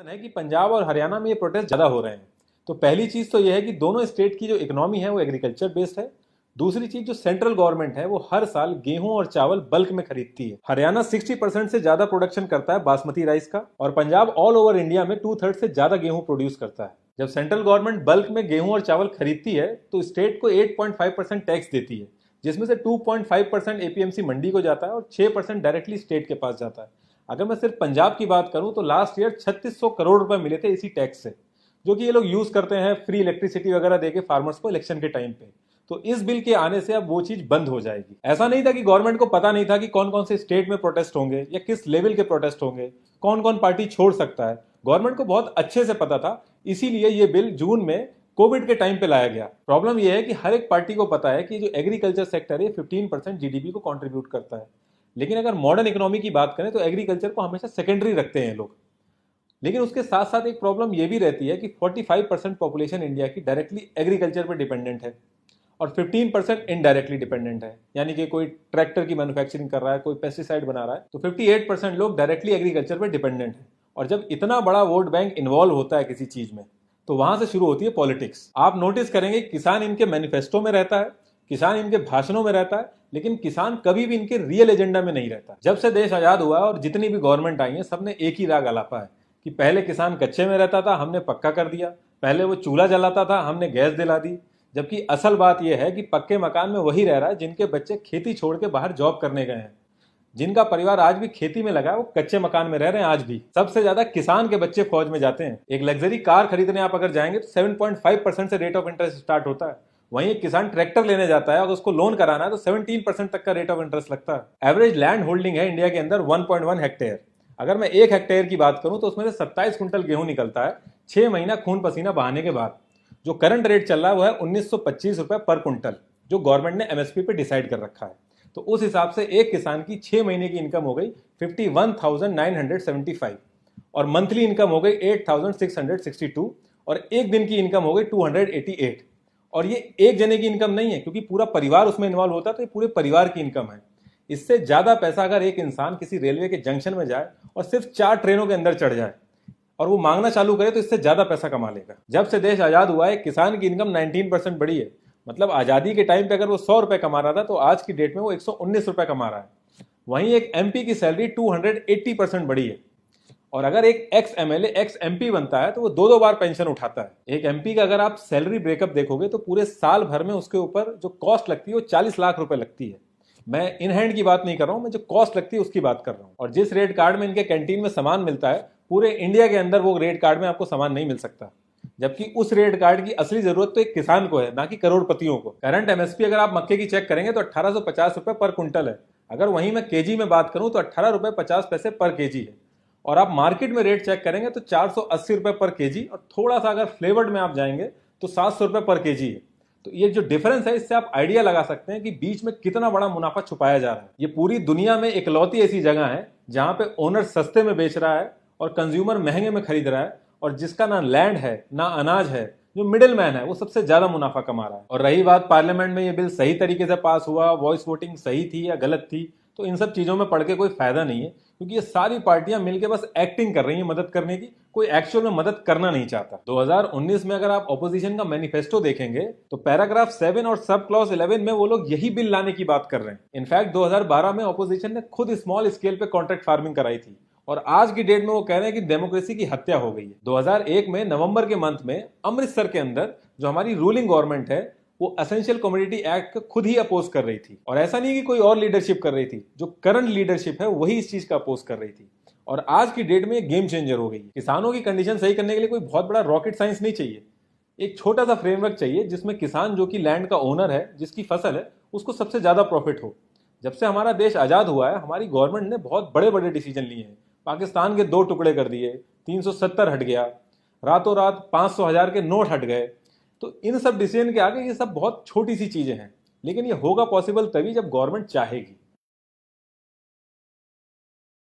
है कि पंजाब और हरियाणा में ये प्रोटेस्ट ज़्यादा हो रहे हैं। तो पहली चीज़ तो ये है कि दोनों स्टेट की जो इकोनॉमी है वो एग्रीकल्चर बेस्ड है। दूसरी चीज, जो सेंट्रल गवर्नमेंट है वो हर साल गेहूं और चावल बल्क में खरीदती है। हरियाणा 60% से ज्यादा प्रोडक्शन करता है बासमती राइस का, और पंजाब ऑल ओवर इंडिया में 2/3 से ज्यादा गेहूं प्रोड्यूस करता है। जब सेंट्रल गवर्नमेंट बल्क में गेहूं और चावल खरीदती है तो स्टेट को 8.5% टैक्स देती है, जिसमें से 2.5% एपीएमसी मंडी को जाता है और 6% डायरेक्टली स्टेट के पास जाता है। अगर मैं सिर्फ पंजाब की बात करूं तो लास्ट ईयर 3600 करोड़ रुपए मिले थे इसी टैक्स से, जो कि ये लोग यूज करते हैं फ्री इलेक्ट्रिसिटी वगैरह देके फार्मर्स को इलेक्शन के टाइम पे। तो इस बिल के आने से अब वो चीज बंद हो जाएगी। ऐसा नहीं था कि गवर्नमेंट को पता नहीं था कि कौन कौन से स्टेट में प्रोटेस्ट होंगे या किस लेवल के प्रोटेस्ट होंगे, कौन कौन पार्टी छोड़ सकता है। गवर्नमेंट को बहुत अच्छे से पता था, इसीलिए ये बिल जून में कोविड के टाइम पे लाया गया। प्रॉब्लम यह है कि हर एक पार्टी को पता है कि जो एग्रीकल्चर सेक्टर है 15% जीडीपी को कंट्रीब्यूट करता है, लेकिन अगर मॉडर्न इकोनॉमी की बात करें तो एग्रीकल्चर को हमेशा सेकेंडरी रखते हैं लोग। लेकिन उसके साथ साथ एक प्रॉब्लम यह भी रहती है कि 45% पॉपुलेशन इंडिया की डायरेक्टली एग्रीकल्चर पर डिपेंडेंट है और 15% इनडायरेक्टली डिपेंडेंट है। यानी कि कोई ट्रैक्टर की मैन्युफैक्चरिंग कर रहा है, कोई पेस्टिसाइड बना रहा है, तो 58% लोग डायरेक्टली एग्रीकल्चर पर डिपेंडेंट है। और जब इतना बड़ा वोट बैंक इन्वॉल्व होता है किसी चीज में, तो वहां से शुरू होती है पॉलिटिक्स। आप नोटिस करेंगे किसान इनके मैनिफेस्टो में रहता है, किसान इनके भाषणों में रहता है, लेकिन किसान कभी भी इनके रियल एजेंडा में नहीं रहता। जब से देश आजाद हुआ और जितनी भी गवर्नमेंट आई है, सबने एक ही राग अलापा है कि पहले किसान कच्चे में रहता था, हमने पक्का कर दिया। पहले वो चूल्हा जलाता था, हमने गैस दिला दी। जबकि असल बात यह है कि पक्के मकान में वही रह रहा है जिनके बच्चे खेती छोड़ के बाहर जॉब करने गए हैं। जिनका परिवार आज भी खेती में लगा है, वो कच्चे मकान में रह रहे हैं आज भी। सबसे ज्यादा किसान के बच्चे फौज में जाते हैं। एक लग्जरी कार खरीदने आप अगर जाएंगे तो 7.5% से रेट ऑफ इंटरेस्ट स्टार्ट होता है। वहीं एक किसान ट्रैक्टर लेने जाता है और उसको लोन कराना है तो 17% तक का रेट ऑफ इंटरेस्ट लगता है। एवरेज लैंड होल्डिंग है इंडिया के अंदर 1.1 हेक्टेयर। अगर मैं 1 हेक्टेयर की बात करूं तो उसमें से 27 कुंटल गेहूं निकलता है 6 महीना खून पसीना बहाने के बाद। जो करंट रेट चल रहा है वो है 1925 रुपए पर कुंटल, जो गवर्नमेंट ने एमएसपी पे डिसाइड कर रखा है। तो उस हिसाब से एक किसान की 6 महीने की इनकम हो गई 51,975 और मंथली इनकम हो गई 8,662 और एक दिन की इनकम हो गई 288। और ये एक जने की इनकम नहीं है, क्योंकि पूरा परिवार उसमें इन्वॉल्व होता है, तो ये पूरे परिवार की इनकम है। इससे ज्यादा पैसा अगर एक इंसान किसी रेलवे के जंक्शन में जाए और सिर्फ 4 ट्रेनों के अंदर चढ़ जाए और वो मांगना चालू करे तो इससे ज्यादा पैसा कमा लेगा। जब से देश आजाद हुआ है किसान की इनकम 19% बढ़ी है। मतलब आजादी के टाइम पे अगर वो 100 रुपए कमा रहा था तो आज की डेट में वो 119 रुपए कमा रहा है। वहीं एक एमपी की सैलरी 280% बढ़ी है। और अगर एक एक्स एमएलए एक्स एमपी बनता है तो वो 2-2 बार पेंशन उठाता है। एक एमपी का अगर आप सैलरी ब्रेकअप देखोगे तो पूरे साल भर में उसके ऊपर जो कॉस्ट लगती है वो 40 लाख रुपए लगती है। मैं इन हैंड की बात नहीं कर रहा हूं, मैं जो कॉस्ट लगती है उसकी बात कर रहा हूं। और जिस रेट कार्ड में इनके कैंटीन में सामान मिलता है, पूरे इंडिया के अंदर वो रेट कार्ड में आपको सामान नहीं मिल सकता। जबकि उस रेट कार्ड की असली जरूरत तो एक किसान को है, ना कि करोड़पतियों को। करंट एमएसपी अगर आप मक्के की चेक करेंगे तो 1850 रुपए पर कुंटल है। अगर वहीं मैं केजी में बात करूं तो 18 रुपए 50 पैसे पर केजी है। और आप मार्केट में रेट चेक करेंगे तो 480 रुपए पर केजी, और थोड़ा सा अगर फ्लेवर्ड में आप जाएंगे तो 700 रुपए पर केजी है। तो ये जो डिफरेंस है, इससे आप आइडिया लगा सकते हैं कि बीच में कितना बड़ा मुनाफा छुपाया जा रहा है। ये पूरी दुनिया में इकलौती ऐसी जगह है जहां पे ओनर सस्ते में बेच रहा है और कंज्यूमर महंगे में खरीद रहा है, और जिसका ना लैंड है ना अनाज है, जो मिडिल मैन है वो सबसे ज्यादा मुनाफा कमा रहा है। और रही बात पार्लियामेंट में ये बिल सही तरीके से पास हुआ, वॉइस वोटिंग सही थी या गलत थी, तो इन सब चीजों में पढ़ के कोई फायदा नहीं है, क्योंकि ये सारी पार्टियां मिलकर बस एक्टिंग कर रही हैं मदद करने की। कोई एक्चुअल में मदद करना नहीं चाहता। 2019 में अगर आप ऑपोजिशन का मैनिफेस्टो देखेंगे तो पैराग्राफ 7 और सब क्लॉज 11 में वो लोग यही बिल लाने की बात कर रहे हैं। इनफैक्ट 2012 में ऑपोजिशन ने खुद स्मॉल स्केल पे कॉन्ट्रैक्ट फार्मिंग कराई थी, और आज की डेट में वो कह रहे हैं कि डेमोक्रेसी की हत्या हो गई है। 2001 में नवंबर के मंथ में अमृतसर के अंदर जो हमारी रूलिंग गवर्नमेंट है वो एसेंशियल कमोडिटी एक्ट को खुद ही अपोज कर रही थी। और ऐसा नहीं कि कोई और लीडरशिप कर रही थी, जो करंट लीडरशिप है वही इस चीज का अपोज कर रही थी। और आज की डेट में ये गेम चेंजर हो गई। किसानों की कंडीशन सही करने के लिए कोई बहुत बड़ा रॉकेट साइंस नहीं चाहिए। एक छोटा सा फ्रेमवर्क चाहिए जिसमें किसान, जो कि लैंड का ओनर है, जिसकी फसल है, उसको सबसे ज्यादा प्रॉफिट हो। जब से हमारा देश आजाद हुआ है, हमारी गवर्नमेंट ने बहुत बड़े बड़े डिसीजन लिए हैं। पाकिस्तान के 2 टुकड़े कर दिए, 370 हट गया, रातों रात 500,000 के नोट हट गए। तो इन सब डिसीजन के आगे ये सब बहुत छोटी सी चीजें हैं, लेकिन ये होगा पॉसिबल तभी जब गवर्नमेंट चाहेगी।